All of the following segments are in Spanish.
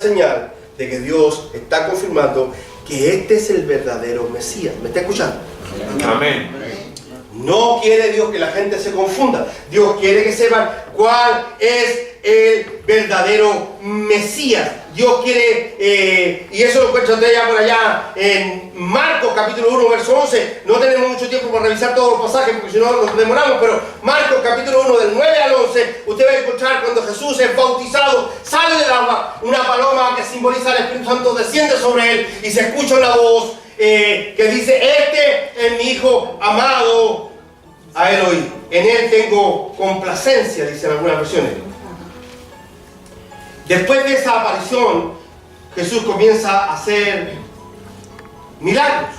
señal de que Dios está confirmando que este es el verdadero Mesías. ¿Me está escuchando? Amén. No quiere Dios que la gente se confunda. Dios quiere que sepan cuál es el verdadero Mesías. Dios quiere, y eso lo encuentran ya por allá en Marcos capítulo 1, verso 11. No tenemos mucho tiempo para revisar todos los pasajes porque si no nos demoramos, pero Marcos capítulo 1 del 9 al 11, usted va a encontrar cuando Jesús es bautizado, sale del agua, una paloma que simboliza al Espíritu Santo desciende sobre él y se escucha una voz que dice: este es mi Hijo amado, a él oí, en él tengo complacencia, dicen algunas versiones. Después de esa aparición, Jesús comienza a hacer milagros.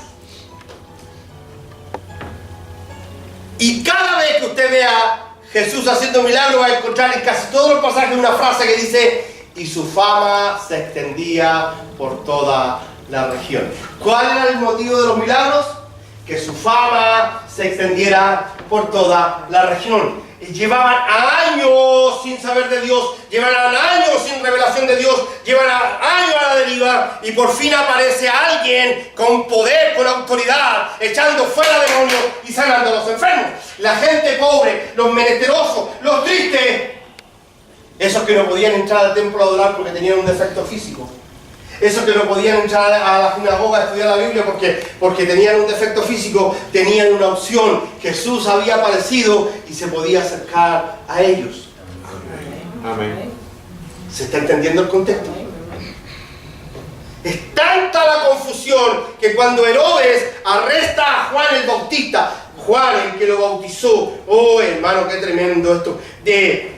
Y cada vez que usted vea Jesús haciendo milagros, va a encontrar en casi todos los pasajes una frase que dice: y su fama se extendía por toda la región. ¿Cuál era el motivo de los milagros? Que su fama se extendiera por toda la región. Llevaban años sin saber de Dios, llevaban años sin revelación de Dios, llevaban años a la deriva, y por fin aparece alguien con poder, con autoridad, echando fuera demonios y sanando a los enfermos. La gente pobre, los menesterosos, los tristes, esos que no podían entrar al templo a adorar porque tenían un defecto físico. Esos que no podían entrar a la sinagoga a estudiar la Biblia porque tenían un defecto físico, tenían una opción. Jesús había aparecido y se podía acercar a ellos. Amén. ¿Se está entendiendo el contexto? Es tanta la confusión que cuando Herodes arresta a Juan el Bautista, Juan el que lo bautizó, oh hermano, qué tremendo esto,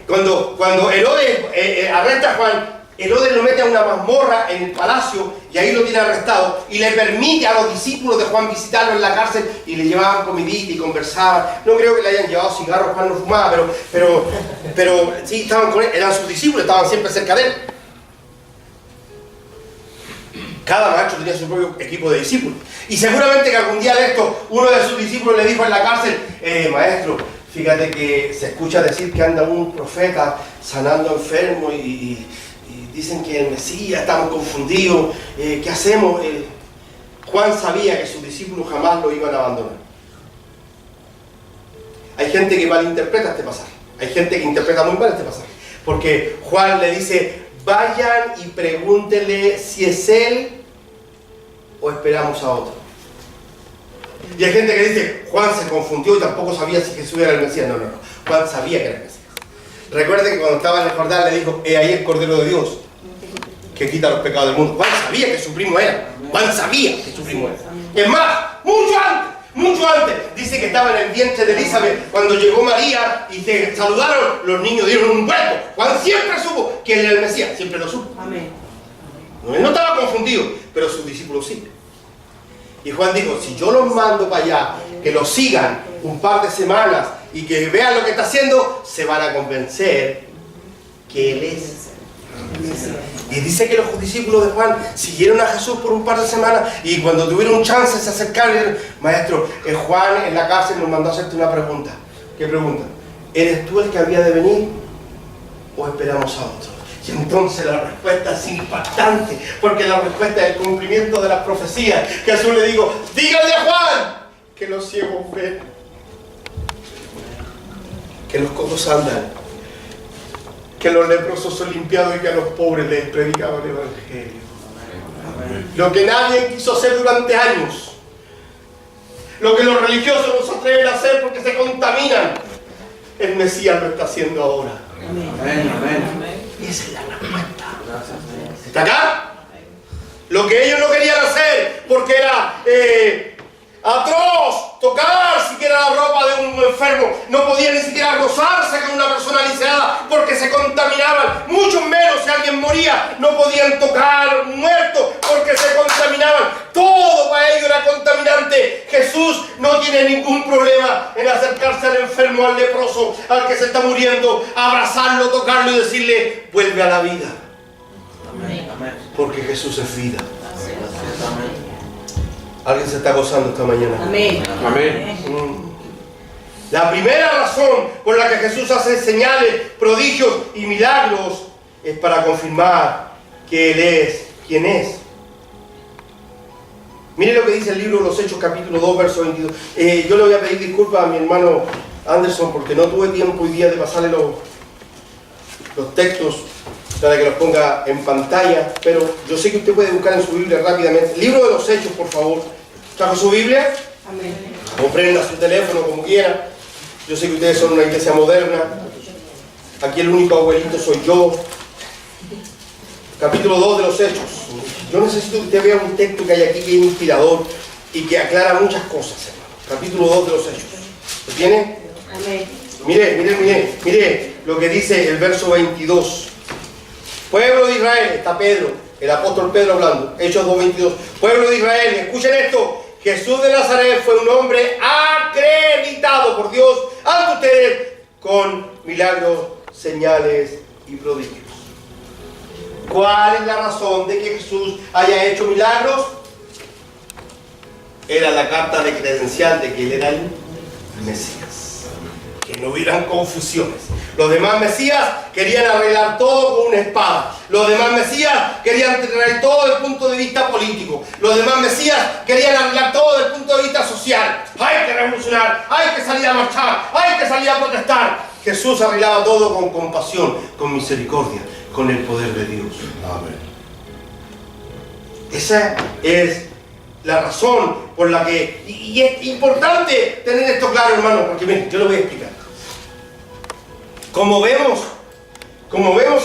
cuando Herodes arresta a Juan, Herodes lo mete a una mazmorra en el palacio y ahí lo tiene arrestado y le permite a los discípulos de Juan visitarlo en la cárcel y le llevaban comidita y conversaban. No creo que le hayan llevado cigarros, Juan no fumaba, pero sí, estaban con él, eran sus discípulos, estaban siempre cerca de él. Cada maestro tenía su propio equipo de discípulos. Y seguramente que algún día de esto, uno de sus discípulos le dijo en la cárcel: maestro, fíjate que se escucha decir que anda un profeta sanando enfermos y dicen que el Mesías, estamos confundidos, ¿qué hacemos? Juan sabía que sus discípulos jamás lo iban a abandonar. Hay gente que malinterpreta este pasaje, hay gente que interpreta muy mal este pasaje, porque Juan le dice: vayan y pregúntenle si es él o esperamos a otro. Y hay gente que dice: Juan se confundió y tampoco sabía si Jesús era el Mesías. No, Juan sabía que era el Mesías. Recuerden que cuando estaba en el Jordán le dijo: he ahí el Cordero de Dios que quita los pecados del mundo. Juan sabía que su primo era. Juan sabía que su primo era. Es más, mucho antes, dice que estaba en el vientre de Elizabeth cuando llegó María y se saludaron, los niños dieron un vuelco. Juan siempre supo que él era el Mesías, siempre lo supo. Amén. Él no estaba confundido, pero sus discípulos sí. Y Juan dijo: si yo los mando para allá, que lo sigan un par de semanas y que vean lo que está haciendo, se van a convencer que él es. Y dice que los discípulos de Juan siguieron a Jesús por un par de semanas y cuando tuvieron chance se acercaron y dijeron: maestro, Juan en la cárcel nos mandó a hacerte una pregunta. ¿Qué pregunta? ¿Eres tú el que había de venir o esperamos a otro? Y entonces la respuesta es impactante, porque la respuesta es el cumplimiento de las profecías. Jesús le dijo: díganle a Juan que los ciegos ven, que los cojos andan, que los leprosos son limpiados y que a los pobres les predicaba el Evangelio. Lo que nadie quiso hacer durante años, lo que los religiosos no se atreven a hacer porque se contaminan, el Mesías lo está haciendo ahora. Amén. Y esa es la respuesta. ¿Está acá? Lo que ellos no querían hacer porque era atroz tocar siquiera la ropa de un enfermo, no podían ni siquiera rozarse con una persona lisiada porque se contaminaban, mucho menos si alguien moría, no podían tocar un muerto porque se contaminaban. Todo para ellos era contaminante. Jesús no tiene ningún problema en acercarse al enfermo, al leproso, al que se está muriendo, abrazarlo, tocarlo y decirle: vuelve a la vida. Amén. Porque Jesús es vida. Alguien se está gozando esta mañana. Amén. Amén. La primera razón por la que Jesús hace señales, prodigios y milagros es para confirmar que Él es quien es. Mire lo que dice el libro de los Hechos, capítulo 2, verso 22. Yo le voy a pedir disculpas a mi hermano Anderson porque no tuve tiempo hoy día de pasarle los textos para que los ponga en pantalla, pero yo sé que usted puede buscar en su Biblia rápidamente. Libro de los Hechos, por favor. ¿Trajo su Biblia? Amén. O prenda su teléfono, como quiera. Yo sé que ustedes son una iglesia moderna. Aquí el único abuelito soy yo. Capítulo 2 de los Hechos. Yo necesito que usted vea un texto que hay aquí que es inspirador y que aclara muchas cosas, hermano. Capítulo 2 de los Hechos. ¿Lo tiene? Amén. Mire lo que dice el verso 22. Pueblo de Israel, está Pedro, el apóstol Pedro hablando. Hechos 2:22. Pueblo de Israel, escuchen esto. Jesús de Nazaret fue un hombre acreditado por Dios ante ustedes con milagros, señales y prodigios. ¿Cuál es la razón de que Jesús haya hecho milagros? Era la carta de credencial de que Él era el Mesías. Que no hubieran confusiones. Los demás Mesías querían arreglar todo con una espada. Los demás Mesías querían arreglar todo desde el punto de vista político. Los demás Mesías querían arreglar todo desde el punto de vista social. Hay que revolucionar, hay que salir a marchar, hay que salir a protestar. Jesús arreglaba todo con compasión, con misericordia, con el poder de Dios. Amén. Esa es la razón por la que... Y es importante tener esto claro, hermano, porque miren, yo lo voy a explicar. Como vemos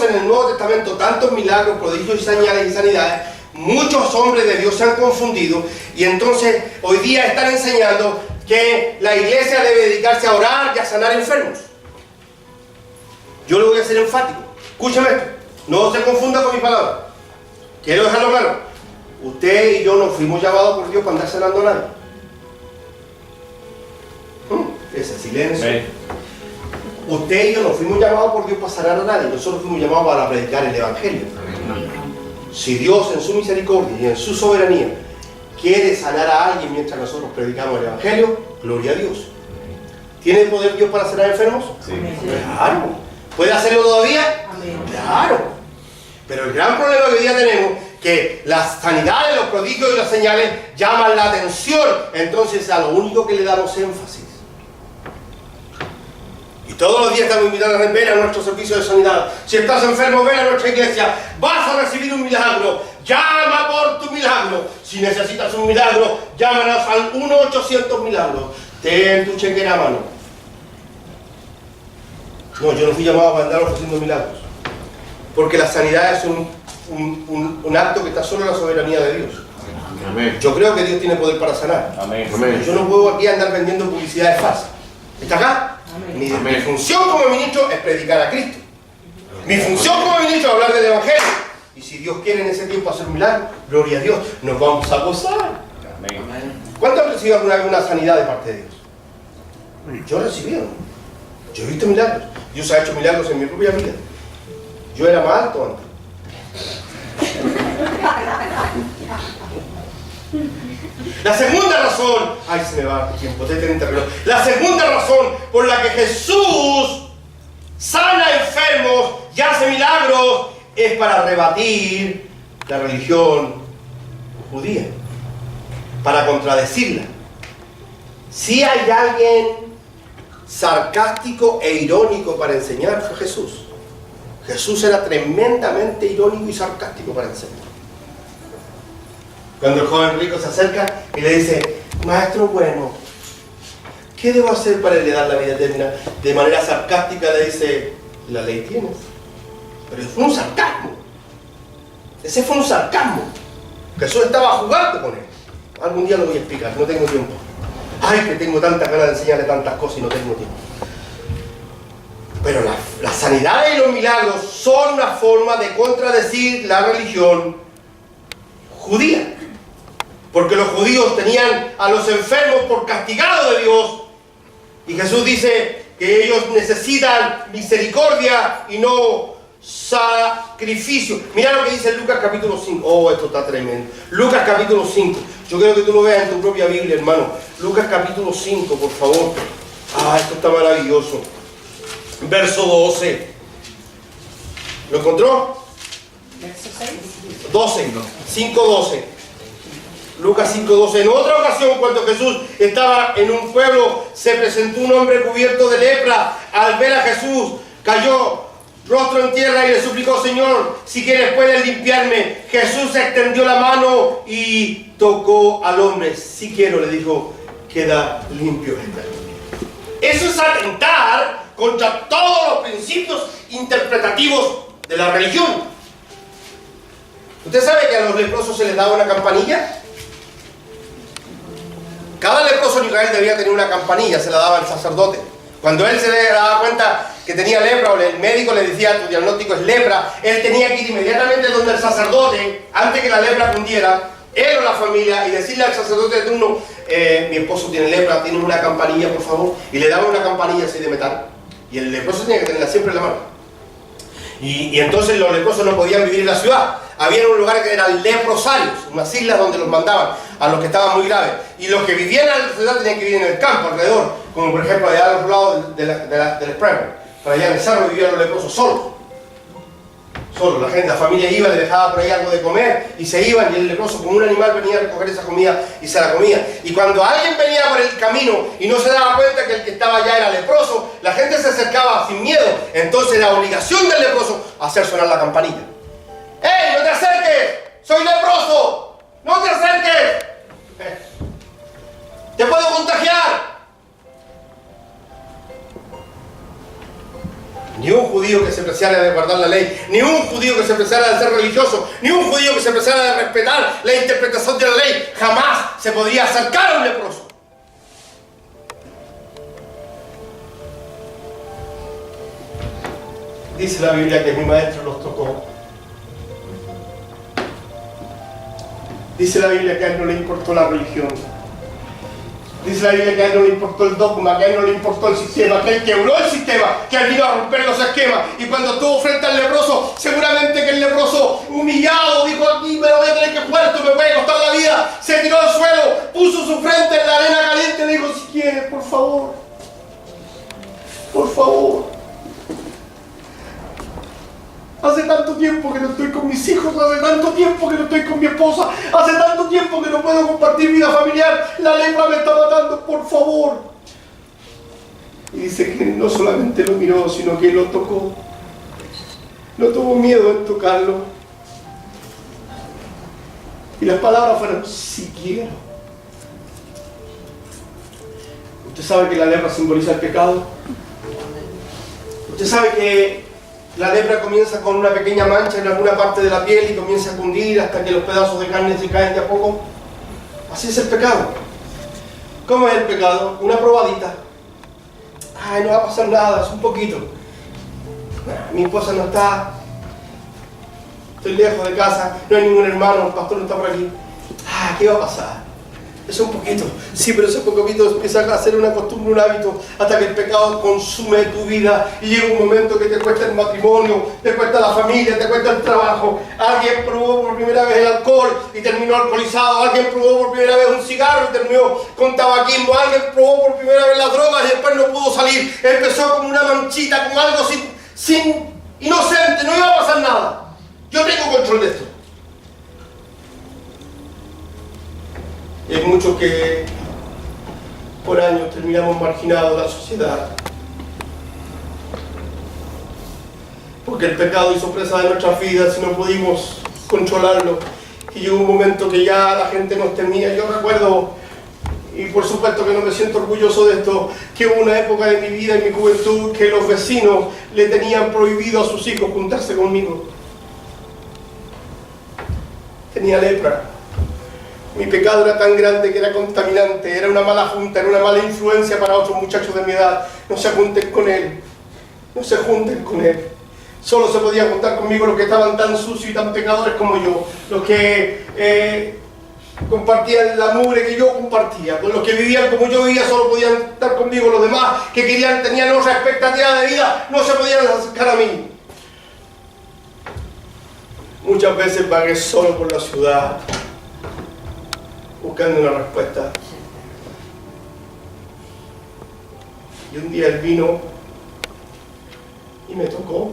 en el Nuevo Testamento tantos milagros, prodigios y señales y sanidades, muchos hombres de Dios se han confundido y entonces hoy día están enseñando que la iglesia debe dedicarse a orar y a sanar enfermos. Yo lo voy a hacer enfático. Escúcheme esto. No se confunda con mi palabra. Quiero dejarlo claro. Usted y yo no fuimos llamados por Dios para andar sanando a nadie. Ese silencio. Usted y yo no fuimos llamados por Dios para sanar a nadie. Nosotros fuimos llamados para predicar el Evangelio. Si Dios en su misericordia y en su soberanía quiere sanar a alguien mientras nosotros predicamos el Evangelio, gloria a Dios. ¿Tiene poder Dios para sanar enfermos? Sí. Claro. ¿Puede hacerlo todavía? Amén. Claro. Pero el gran problema que hoy día tenemos que las sanidades, los prodigios y las señales llaman la atención. Entonces a lo único que le damos énfasis. Y todos los días estamos invitando a ven a nuestro servicio de sanidad. Si estás enfermo, ven a nuestra iglesia. Vas a recibir un milagro. Llama por tu milagro. Si necesitas un milagro, llámanos al 1-800-milagros. Ten tu chequera a mano. No, yo no fui llamado para andar ofreciendo milagros. Porque la sanidad es un acto que está solo en la soberanía de Dios. Amén. Yo creo que Dios tiene poder para sanar. Amén. Yo no puedo aquí andar vendiendo publicidades falsas. ¿Está acá? Amén. Mi función como ministro es predicar a Cristo. Mi función como ministro es hablar del Evangelio. Y si Dios quiere en ese tiempo hacer un milagro, gloria a Dios, nos vamos a gozar. Amén. ¿Cuántos han recibido alguna vez una sanidad de parte de Dios? Yo he recibido. Yo he visto milagros. Dios ha hecho milagros en mi propia vida. Yo era más alto antes. La segunda razón, ay, se me va el tiempo, la segunda razón por la que Jesús sana enfermos y hace milagros es para rebatir la religión judía, para contradecirla. Si hay alguien sarcástico e irónico para enseñar, fue Jesús. Jesús era tremendamente irónico y sarcástico para enseñar. Cuando el joven rico se acerca y le dice, maestro bueno, ¿qué debo hacer para heredar la vida eterna? De manera sarcástica le dice, la ley tienes. Pero fue un sarcasmo. Ese fue un sarcasmo. Jesús estaba jugando con él. Algún día lo voy a explicar, no tengo tiempo. Ay, que tengo tantas ganas de enseñarle tantas cosas y no tengo tiempo. Pero las sanidades y los milagros son una forma de contradecir la religión judía. Porque los judíos tenían a los enfermos por castigados de Dios. Y Jesús dice que ellos necesitan misericordia y no sacrificio. Mira lo que dice Lucas capítulo 5. Oh, esto está tremendo. Lucas capítulo 5. Yo quiero que tú lo veas en tu propia Biblia, hermano. Lucas capítulo 5, por favor. Ah, esto está maravilloso. Verso 12. ¿Lo encontró? Verso 6. 12, 5:12. Lucas 5:12. En otra ocasión, cuando Jesús estaba en un pueblo, se presentó un hombre cubierto de lepra. Al ver a Jesús, cayó rostro en tierra y le suplicó: Señor, si quieres puedes limpiarme. Jesús extendió la mano y tocó al hombre. Si quiero, le dijo, queda limpio. Eso es atentar contra todos los principios interpretativos de la religión. ¿Usted sabe que a los leprosos se les daba una campanilla? Cada leproso en Israel debía tener una campanilla, se la daba el sacerdote. Cuando él se daba cuenta que tenía lepra, o el médico le decía: tu diagnóstico es lepra, él tenía que ir inmediatamente donde el sacerdote, antes que la lepra cundiera, él o la familia, y decirle al sacerdote de turno: mi esposo tiene lepra, tiene una campanilla, por favor. Y le daban una campanilla así de metal, y el leproso tenía que tenerla siempre en la mano. Y entonces los leprosos no podían vivir en la ciudad. Había un lugar que eran leprosarios, unas islas donde los mandaban a los que estaban muy graves. Y los que vivían en la ciudad tenían que vivir en el campo alrededor, como por ejemplo allá al otro lado del Espremo. Para allá en el cerro vivían los leprosos solos. Solo, la familia iba, le dejaba por ahí algo de comer y se iban, y el leproso como un animal venía a recoger esa comida y se la comía. Y cuando alguien venía por el camino y no se daba cuenta que el que estaba allá era leproso, la gente se acercaba sin miedo. Entonces era obligación del leproso hacer sonar la campanilla. ¡Ey, no te acerques! ¡Soy leproso! ¡No te acerques! ¡Te puedo contagiar! Ni un judío que se preciara de guardar la ley, ni un judío que se preciara de ser religioso, ni un judío que se preciara de respetar la interpretación de la ley, jamás se podría acercar a un leproso. Dice la Biblia que mi maestro los tocó. Dice la Biblia que a él no le importó la religión. Dice la Biblia que a él no le importó el dogma, que a él no le importó el sistema, que él quebró el sistema, que él vino a romper los esquemas. Y cuando estuvo frente al leproso, seguramente que el leproso, humillado, dijo: aquí me lo voy a tener que jugar, esto me puede costar la vida. Se tiró al suelo, puso su frente en la arena caliente y dijo: si quieres, por favor, por favor. Hace tanto tiempo que no estoy con mis hijos, hace tanto tiempo que no estoy con mi esposa, hace tanto tiempo que no puedo compartir vida familiar, la lepra me está matando, por favor. Y dice que no solamente lo miró, sino que lo tocó. No tuvo miedo en tocarlo. Y las palabras fueron: si quiero. ¿Usted sabe que la lepra simboliza el pecado? ¿Usted sabe que la lepra comienza con una pequeña mancha en alguna parte de la piel y comienza a cundir hasta que los pedazos de carne se caen de a poco? Así es el pecado. ¿Cómo es el pecado? Una probadita. Ay, no va a pasar nada, es un poquito. Mi esposa no está. Estoy lejos de casa, no hay ningún hermano, el pastor no está por aquí. Ah, ¿qué va a pasar? Es un poquito. Sí, pero ese poquito empieza a ser una costumbre, un hábito, hasta que el pecado consume tu vida y llega un momento que te cuesta el matrimonio, te cuesta la familia, te cuesta el trabajo. Alguien probó por primera vez el alcohol y terminó alcoholizado. Alguien probó por primera vez un cigarro y terminó con tabaquismo. Alguien probó por primera vez las drogas y después no pudo salir. Empezó como una manchita, como algo sin inocente, no iba a pasar nada. Yo tengo control de esto. Y hay muchos que por años terminamos marginados de la sociedad. Porque el pecado hizo presa de nuestras vidas y no pudimos controlarlo. Y llegó un momento que ya la gente nos temía. Yo recuerdo, y por supuesto que no me siento orgulloso de esto, que hubo una época de mi vida, en mi juventud, que los vecinos le tenían prohibido a sus hijos juntarse conmigo. Tenía lepra. Mi pecado era tan grande que era contaminante, era una mala junta, era una mala influencia para otros muchachos de mi edad. No se junten con él, no se junten con él. Solo se podían juntar conmigo los que estaban tan sucios y tan pecadores como yo, los que compartían la mugre que yo compartía, con los que vivían como yo vivía solo podían estar conmigo. Los demás que tenían otra expectativa de vida no se podían acercar a mí. Muchas veces vagué solo por la ciudad buscando una respuesta. Y un día él vino y me tocó.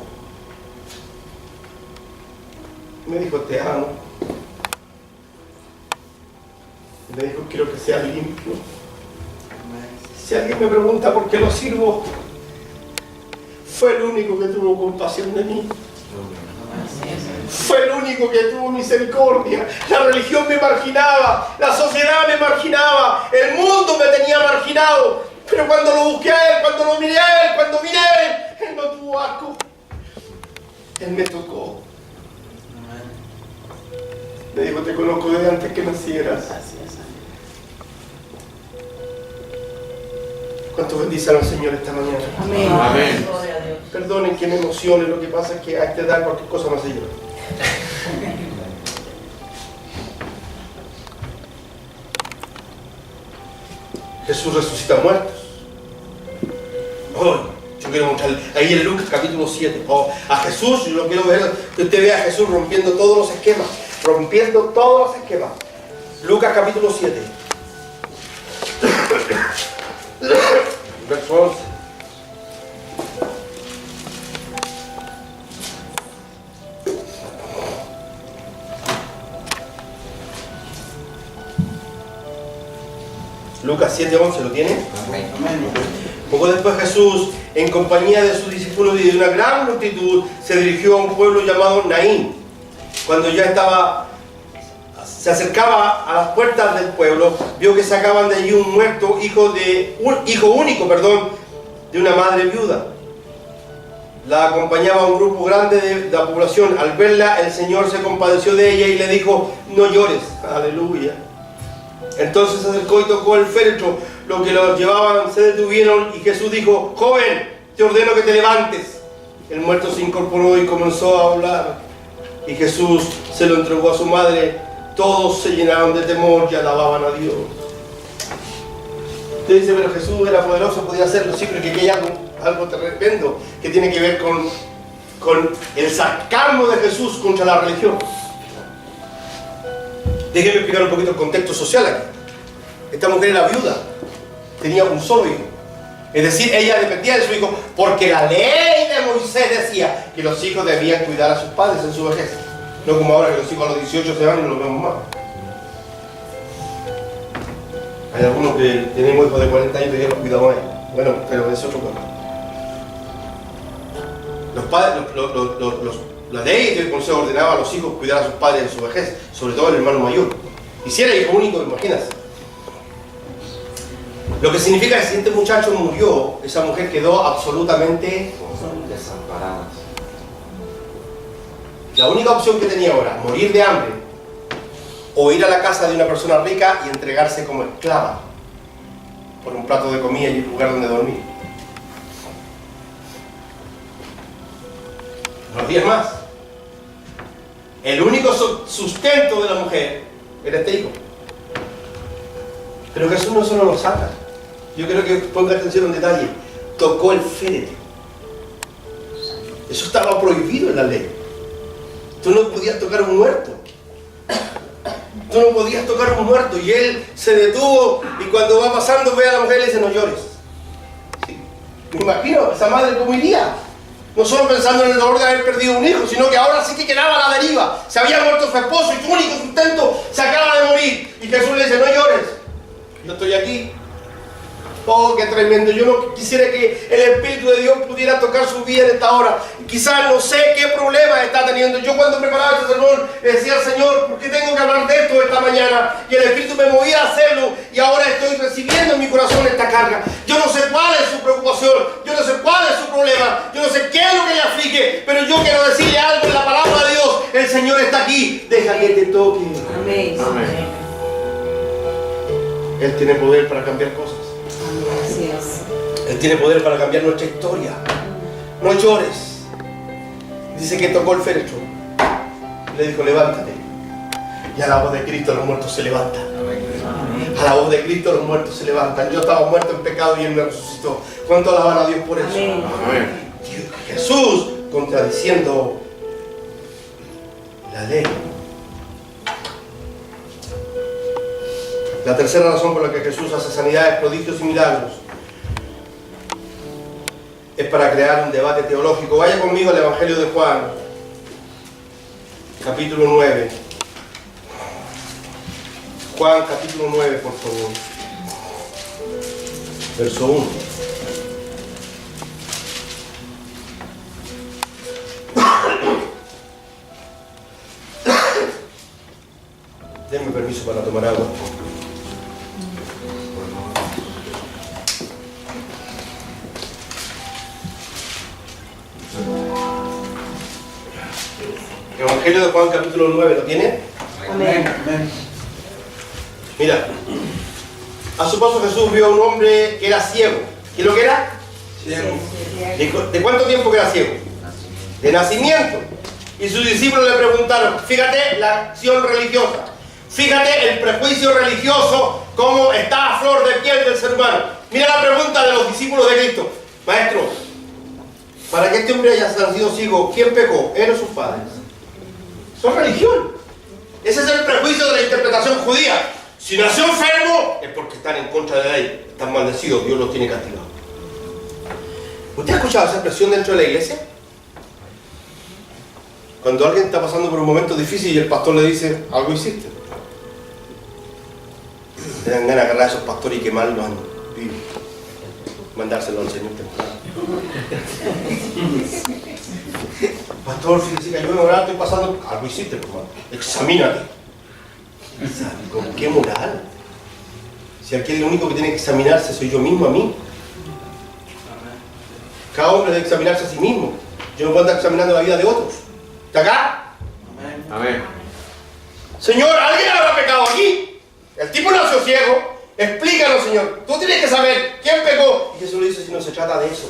Me dijo, te amo. Me dijo, quiero que seas limpio. Si alguien me pregunta por qué lo sirvo, fue el único que tuvo compasión de mí. Fue el único que tuvo misericordia. La religión me marginaba, la sociedad me marginaba, el mundo me tenía marginado. Pero cuando lo busqué a Él, cuando lo miré a Él, cuando miré a Él, Él no tuvo asco. Él me tocó. Me dijo, te conozco desde antes que nacieras. ¿Cuántos bendicen al Señor esta mañana? Amén. Amén. Perdonen que me emocione, lo que pasa es que a esta edad cualquier cosa me hace llorar. Jesús resucita muertos. Oh, yo quiero mostrar ahí en Lucas capítulo 7. Oh, a Jesús, yo lo quiero ver, que usted vea a Jesús rompiendo todos los esquemas. Rompiendo todos los esquemas. Lucas capítulo 7. Verso 11. Lucas 7:11, ¿lo tiene? Amén. Poco después Jesús, en compañía de sus discípulos y de una gran multitud, se dirigió a un pueblo llamado Naín. Cuando ya se acercaba a las puertas del pueblo, vio que sacaban de allí un muerto, hijo único, de una madre viuda. La acompañaba un grupo grande de la población. Al verla, el Señor se compadeció de ella y le dijo, no llores. Aleluya. Entonces se acercó y tocó el féretro. Los que los llevaban se detuvieron y Jesús dijo, joven, te ordeno que te levantes. El muerto se incorporó y comenzó a hablar. Y Jesús se lo entregó a su madre. Todos se llenaron de temor y alababan a Dios. Usted dice, pero Jesús era poderoso, podía hacerlo. Sí, pero que hay algo tremendo que tiene que ver con el sarcasmo de Jesús contra la religión. Déjenme explicar un poquito el contexto social aquí. Esta mujer era viuda, tenía un solo hijo. Es decir, ella dependía de su hijo porque la ley de Moisés decía que los hijos debían cuidar a sus padres en su vejez. No como ahora que los hijos a los 18 se van y no los vemos más. Hay algunos que tenemos hijos de 40 años y ya los cuidamos a ellos. Bueno, pero es otro tema. Los padres, la ley del consejo ordenaba a los hijos cuidar a sus padres en su vejez, sobre todo el hermano mayor. Y si era hijo único, imagínate. Lo que significa que si este muchacho murió, esa mujer quedó absolutamente Desamparada. La única opción que tenía ahora, morir de hambre o ir a la casa de una persona rica y entregarse como esclava por un plato de comida y un lugar donde dormir. Unos días más. El único sustento de la mujer era este hijo. Pero Jesús no solo lo saca. Yo quiero que ponga atención a un detalle. Tocó el féretro. Eso estaba prohibido en la ley. Tú no podías tocar un muerto. Tú no podías tocar un muerto. Y él se detuvo y cuando va pasando ve a la mujer y le dice, no llores. Sí. Me imagino esa madre cómo iría. No solo pensando en el dolor de haber perdido un hijo, sino que ahora sí que quedaba a la deriva. Se había muerto su esposo y su único sustento se acaba de morir. Y Jesús le dice, no llores. Yo estoy aquí. Oh, qué tremendo. Yo no quisiera que el Espíritu de Dios pudiera tocar su vida en esta hora. Quizás no sé qué problema está teniendo. Yo cuando preparaba este sermón le decía al Señor, ¿por qué tengo que hablar de esto esta mañana? Y el Espíritu me movía a hacerlo y ahora estoy recibiendo en mi corazón esta carga. Yo no sé cuál es su preocupación, yo no sé cuál es su problema, yo no sé qué es lo que le aflige, pero yo quiero decirle algo en la palabra de Dios. El Señor está aquí. Deja que te toque. Amén. Amén. Él tiene poder para cambiar cosas. Así es. Él tiene poder para cambiar nuestra historia. No llores. Dice que tocó el féretro. Le dijo, levántate. Y a la voz de Cristo los muertos se levantan. A la voz de Cristo los muertos se levantan. Yo estaba muerto en pecado y Él me resucitó. ¿Cuánto alaban a Dios por eso? Amén. Amén. Jesús contradiciendo la ley. La tercera razón por la que Jesús hace sanidades, prodigios y milagros es para crear un debate teológico. Vaya conmigo al Evangelio de Juan, capítulo 9. Juan, capítulo 9, por favor. Verso 1. Denme permiso para tomar agua. Evangelio de Juan, capítulo 9, ¿lo tiene? Amén. Amén. Mira, a su paso Jesús vio a un hombre que era ciego. ¿Qué es lo que era? Ciego. ¿De cuánto tiempo que era ciego? De nacimiento. Y sus discípulos le preguntaron, fíjate la acción religiosa, fíjate el prejuicio religioso, cómo está a flor de piel del ser humano. Mira la pregunta de los discípulos de Cristo. Maestro, para que este hombre haya nacido ciego, ¿quién pecó? ¿Él o sus padres? Son religión. Ese es el prejuicio de la interpretación judía. Si nació enfermo, es porque están en contra de la ley. Están maldecidos, Dios los tiene castigados. ¿Usted ha escuchado esa expresión dentro de la iglesia? Cuando alguien está pasando por un momento difícil y el pastor le dice, algo hiciste. Le dan ganas de agarrar a esos pastores y quemarlos y mandárselo al Señor temprano. Pastor, fíjese que yo en orar estoy pasando, algo hiciste, hermano. Examínate. ¿Con qué moral? Si aquí el único que tiene que examinarse soy yo mismo a mí. Cada hombre debe examinarse a sí mismo. Yo no puedo andar examinando la vida de otros. ¿Está acá? Amén. Amén. Señor, ¿alguien habrá pecado aquí? El tipo nació ciego. Explícanos, Señor. Tú tienes que saber quién pecó. Y Jesús le dice, si no se trata de eso.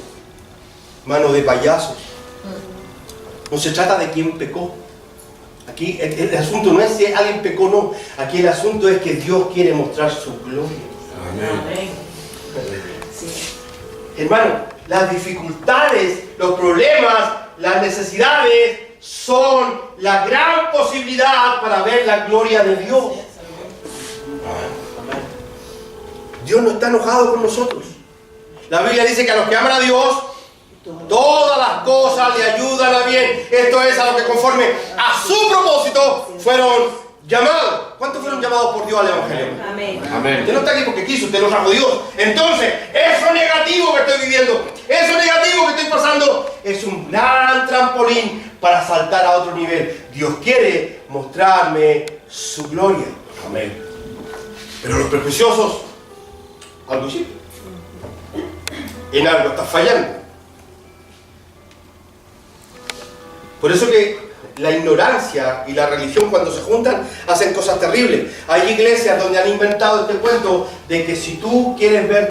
Mano de payasos. No se trata de quién pecó. Aquí el asunto no es si alguien pecó o no. Aquí el asunto es que Dios quiere mostrar su gloria. Amén. Sí. Hermano, las dificultades, los problemas, las necesidades son la gran posibilidad para ver la gloria de Dios. Dios no está enojado con nosotros. La Biblia dice que a los que aman a Dios, todas las cosas le ayudan a bien. Esto es a los que conforme a su propósito fueron llamados. ¿Cuántos fueron llamados por Dios al Evangelio? Amén. Amén. Usted no está aquí porque quiso, usted lo trajo Dios. Entonces, eso negativo que estoy viviendo, eso negativo que estoy pasando, es un gran trampolín para saltar a otro nivel. Dios quiere mostrarme su gloria. Amén. Pero los prejuiciosos, algo sí. En algo está fallando. Por eso que la ignorancia y la religión cuando se juntan hacen cosas terribles. Hay iglesias donde han inventado este cuento de que si tú quieres ver